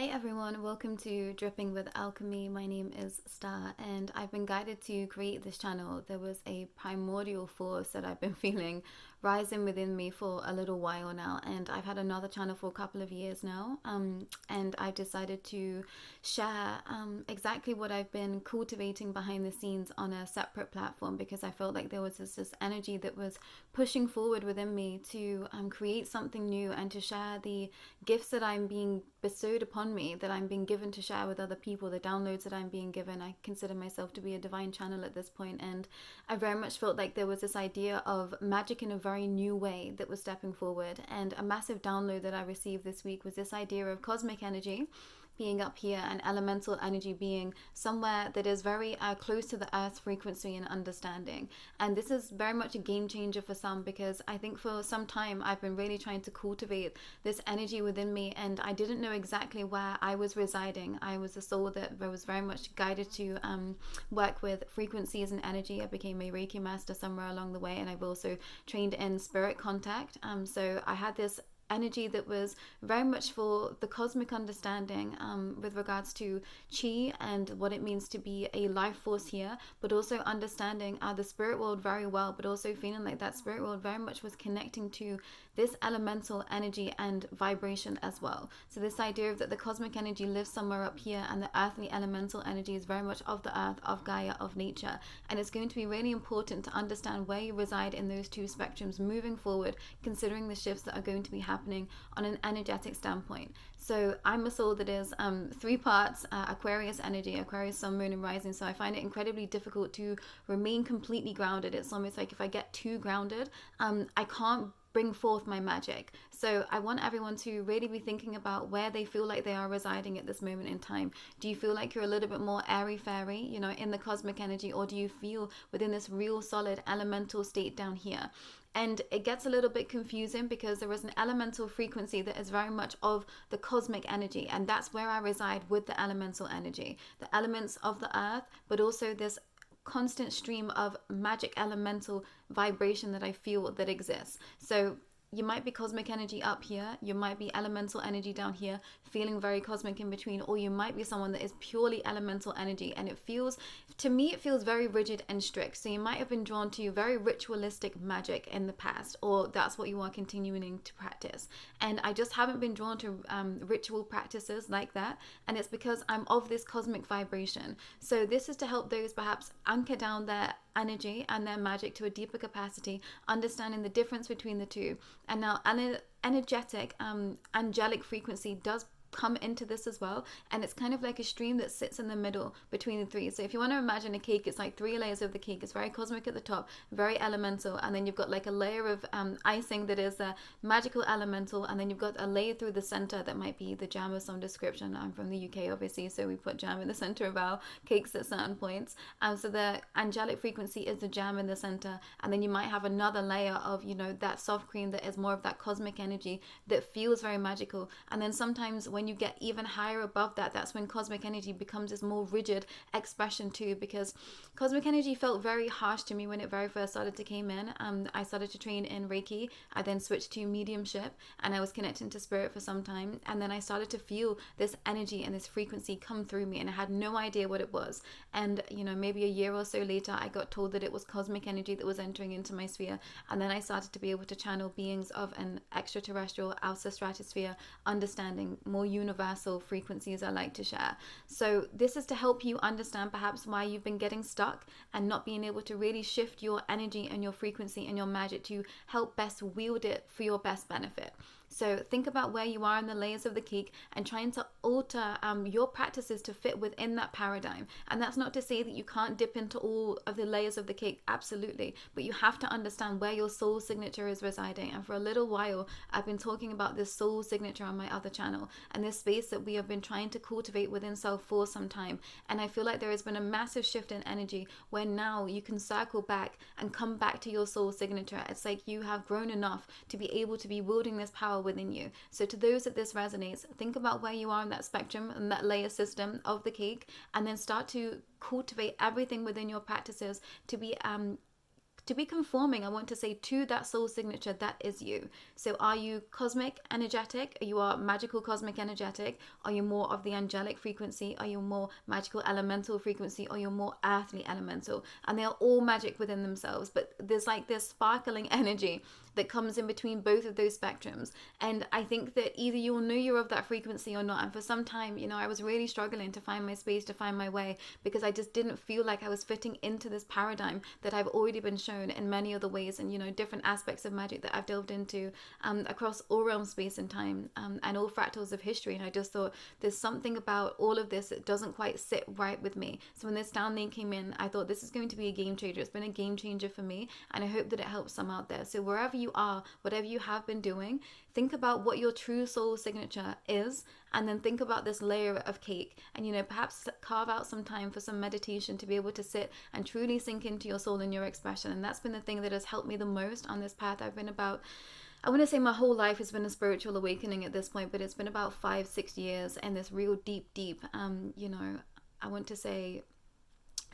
Hey everyone, welcome to Dripping with Alchemy. My name is Starr and I've been guided to create this channel. There was a primordial force that I've been feeling rising within me for a little while now, and I've had another channel for a couple of years now, and I've decided to share exactly what I've been cultivating behind the scenes on a separate platform, because I felt like there was this energy that was pushing forward within me to create something new and to share the gifts that I'm being bestowed upon me, that I'm being given to share with other people, the downloads that I'm being given. I consider myself to be a divine channel at this point, and I very much felt like there was this idea of magic in a very new way that was stepping forward. And a massive download that I received this week was this idea of cosmic energy being up here and elemental energy being somewhere that is very close to the earth's frequency and understanding. And this is very much a game changer for some, because I think for some time I've been really trying to cultivate this energy within me, and I didn't know exactly where I was residing. I was a soul that was very much guided to work with frequencies and energy. I became a Reiki master somewhere along the way, and I've also trained in spirit contact. So I had this energy that was very much for the cosmic understanding with regards to chi and what it means to be a life force here, but also understanding the spirit world very well, but also feeling like that spirit world very much was connecting to this elemental energy and vibration as well. So this idea of that the cosmic energy lives somewhere up here, and the earthly elemental energy is very much of the earth, of Gaia, of nature. And it's going to be really important to understand where you reside in those two spectrums moving forward, considering the shifts that are going to be happening on an energetic standpoint. So I'm a soul that is 3 parts Aquarius energy, Aquarius sun, moon and rising. So I find it incredibly difficult to remain completely grounded. It's almost like if I get too grounded, I can't bring forth my magic. So I want everyone to really be thinking about where they feel like they are residing at this moment in time. Do you feel like you're a little bit more airy fairy, in the cosmic energy, or do you feel within this real solid elemental state down here? And it gets a little bit confusing because there is an elemental frequency that is very much of the cosmic energy, and that's where I reside with the elemental energy, the elements of the earth, but also this constant stream of magic elemental vibration that I feel that exists. So you might be cosmic energy up here, you might be elemental energy down here, feeling very cosmic in between, or you might be someone that is purely elemental energy, and it feels very rigid and strict. So you might have been drawn to very ritualistic magic in the past, or that's what you are continuing to practice. And I just haven't been drawn to ritual practices like that, and it's because I'm of this cosmic vibration. So this is to help those perhaps anchor down their energy and their magic to a deeper capacity, understanding the difference between the two. And now energetic angelic frequency does come into this as well, and it's kind of like a stream that sits in the middle between the three. So if you want to imagine a cake, it's like 3 layers of the cake. It's very cosmic at the top, very elemental, and then you've got like a layer of icing that is magical elemental, and then you've got a layer through the center that might be the jam of some description. I'm from the UK obviously, so we put jam in the center of our cakes at certain points. So the angelic frequency is the jam in the center, and then you might have another layer of that soft cream that is more of that cosmic energy that feels very magical. And then sometimes when you get even higher above that, that's when cosmic energy becomes this more rigid expression too, because cosmic energy felt very harsh to me when it very first started to came in. I started to train in Reiki. I then switched to mediumship, and I was connecting to spirit for some time, and then I started to feel this energy and this frequency come through me, and I had no idea what it was. And maybe a year or so later, I got told that it was cosmic energy that was entering into my sphere, and then I started to be able to channel beings of an extraterrestrial outer stratosphere understanding, more universal frequencies I like to share. So this is to help you understand perhaps why you've been getting stuck and not being able to really shift your energy and your frequency and your magic to help best wield it for your best benefit. So think about where you are in the layers of the cake and trying to alter your practices to fit within that paradigm. And that's not to say that you can't dip into all of the layers of the cake, absolutely. But you have to understand where your soul signature is residing. And for a little while, I've been talking about this soul signature on my other channel, and this space that we have been trying to cultivate within self for some time. And I feel like there has been a massive shift in energy where now you can circle back and come back to your soul signature. It's like you have grown enough to be able to be wielding this power within you. So to those that this resonates, think about where you are in that spectrum and that layer system of the cake, and then start to cultivate everything within your practices to be conforming, I want to say, to that soul signature that is you. So are you cosmic energetic? You are magical cosmic energetic? Are you more of the angelic frequency? Are you more magical elemental frequency? Or you're more earthly elemental? And they are all magic within themselves, but there's like this sparkling energy that comes in between both of those spectrums. And I think that either you'll know you're of that frequency or not. And for some time, you know, I was really struggling to find my space, to find my way, because I just didn't feel like I was fitting into this paradigm that I've already been shown in many other ways, and, you know, different aspects of magic that I've delved into across all realms, space and time, and all fractals of history. And I just thought there's something about all of this that doesn't quite sit right with me. So when this download came in, I thought this is going to be a game changer. It's been a game changer for me, and I hope that it helps some out there. So wherever you are, whatever you have been doing, think about what your true soul signature is, and then think about this layer of cake, and, you know, perhaps carve out some time for some meditation to be able to sit and truly sink into your soul and your expression. And that's been the thing that has helped me the most on this path. I've been about, I want to say my whole life has been a spiritual awakening at this point, but it's been about 5-6 years, and this real deep, you know, I want to say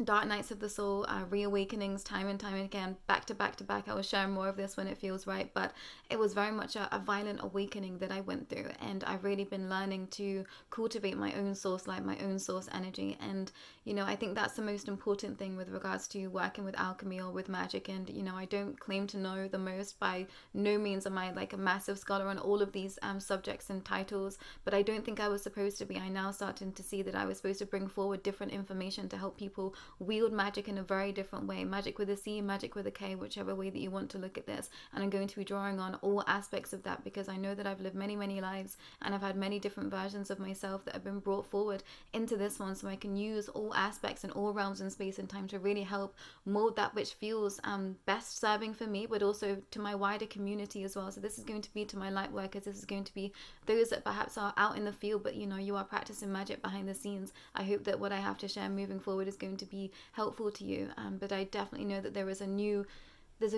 dark nights of the soul, reawakenings, time and time again, back to back to back. I will share more of this when it feels right, but it was very much a violent awakening that I went through, and I've really been learning to cultivate my own source light, my own source energy. And, you know, I think that's the most important thing with regards to working with alchemy or with magic. And, you know, I don't claim to know the most. By no means am I like a massive scholar on all of these subjects and titles, but I don't think I was supposed to be. I now starting to see that I was supposed to bring forward different information to help people wield magic in a very different way. Magic with a C, magic with a K, whichever way that you want to look at this. And I'm going to be drawing on all aspects of that, because I know that I've lived many, many lives, and I've had many different versions of myself that have been brought forward into this one, so I can use all aspects and all realms in space and time to really help mold that which feels best serving for me, but also to my wider community as well. So this is going to be to my light workers. This is going to be those that perhaps are out in the field, but, you know, you are practicing magic behind the scenes. I hope that what I have to share moving forward is going to be helpful to you, but I definitely know that there's a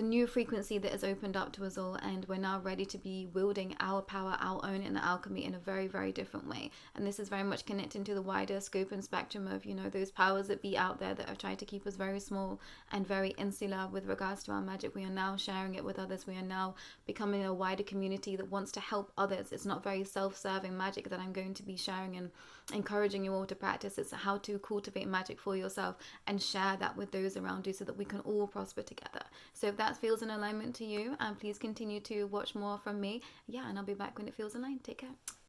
new frequency that has opened up to us all, and we're now ready to be wielding our power, our own inner alchemy, in a very, very different way. And this is very much connecting to the wider scope and spectrum of, you know, those powers that be out there that have tried to keep us very small and very insular with regards to our magic. We are now sharing it with others. We are now becoming a wider community that wants to help others. It's not very self-serving magic that I'm going to be sharing and encouraging you all to practice. It's how to cultivate magic for yourself and share that with those around you, so that we can all prosper together. So if that feels in alignment to you, please continue to watch more from me. Yeah, and I'll be back when it feels aligned. Take care.